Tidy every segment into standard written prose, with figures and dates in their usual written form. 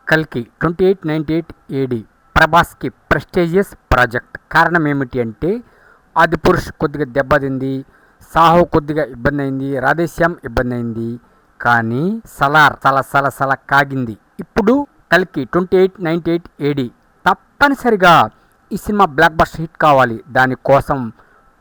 కల్కి 2898 AD ప్రభాస్కి prestigious project. కారణం ఏమిటి అంటే ఆదిపురుష్ కొద్దిగా దెబ్బతింది, సాహో కొద్దిగా ఇబ్బంది అయింది, రాధేశ్యామ్ ఇబ్బంది అయింది, కానీ సలార్ సల కాగింది. ఇప్పుడు కల్కి 2898 ఏడి తప్పనిసరిగా ఈ సినిమా బ్లాక్ బస్టర్ హిట్ కావాలి. దానికోసం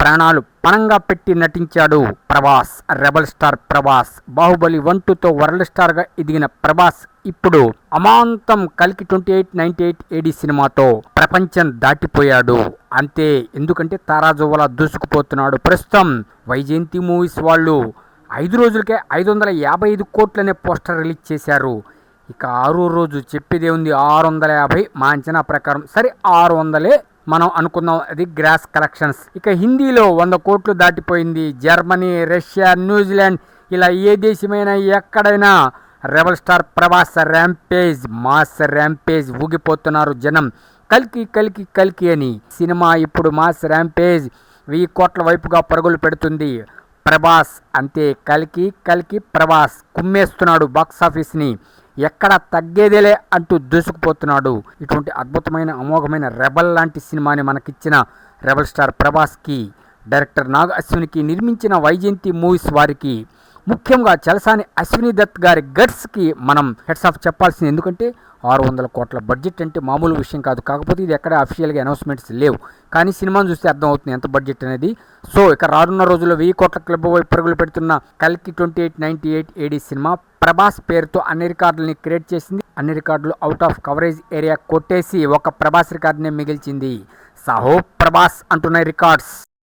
ప్రాణాలు పణంగా పెట్టి నటించాడు ప్రభాస్. రెబల్ స్టార్ ప్రభాస్, బాహుబలి 1-2తో వరల్డ్ స్టార్గా ఎదిగిన ప్రభాస్ ఇప్పుడు అమాంతం కల్కి 2898 ఏడి సినిమాతో ప్రపంచం దాటిపోయాడు. అంతే, ఎందుకంటే తారాజువ్వలా దూసుకుపోతున్నాడు. ప్రస్తుతం వైజయంతి మూవీస్ వాళ్ళు 5 రోజులకే 555 కోట్లనే పోస్టర్ రిలీజ్ చేశారు. ఇక 6వ రోజు చెప్పేదే ఉంది 650, మా అంచనా ప్రకారం సరే 600 మనం అనుకుందాం, అది గ్రాస్ కలెక్షన్స్. ఇక హిందీలో 100 కోట్లు దాటిపోయింది. జర్మనీ, రష్యా, న్యూజిలాండ్ ఇలా ఏ దేశమైనా ఎక్కడైనా rebel star Prabhas rampage, mass rampage ఊగిపోతున్నారు జనం. కల్కి కల్కి కల్కి అని సినిమా ఇప్పుడు మాస్ ర్యాంపేజ్ 1000 కోట్ల వైపుగా పరుగులు పెడుతుంది. ప్రభాస్ అంతే, కల్కి కల్కి ప్రభాస్ కుమ్మేస్తున్నాడు బాక్సాఫీస్ని. ఎక్కడ తగ్గేదేలే అంటూ దూసుకుపోతున్నాడు. ఇటువంటి అద్భుతమైన అమోఘమైన రెబల్ లాంటి సినిమాని మనకిచ్చిన రెబల్ స్టార్ ప్రభాస్కి, డైరెక్టర్ నాగ్ అశ్వినికి, నిర్మించిన వైజయంతి మూవీస్ వారికి, ముఖ్యంగా చలసాని అశ్విని దత్ గారి గట్స్కి మనం హెడ్స్ ఆఫ్ చెప్పాల్సింది. ఎందుకంటే 600 కోట్ల బడ్జెట్ అంటే మామూలు విషయం కాదు. కాకపోతే ఇది ఎక్కడ అఫీషియల్గా అనౌన్స్మెంట్స్ లేవు, కానీ సినిమాను చూస్తే అర్థమవుతుంది ఎంత బడ్జెట్ అనేది. సో ఇక రానున్న రోజుల్లో 1000 కోట్ల క్లబ్ వైపు పరుగులు పెడుతున్న కల్కి 2898 ఏడి సినిమా ప్రభాస్ పేరుతో అన్ని రికార్డులని క్రియేట్ చేసింది. అన్ని రికార్డులు అవుట్ ఆఫ్ కవరేజ్ ఏరియా కొట్టేసి ఒక ప్రభాస్ రికార్డునే మిగిల్చింది. సాహో ప్రభాస్ అంటున్నాయి రికార్డ్స్.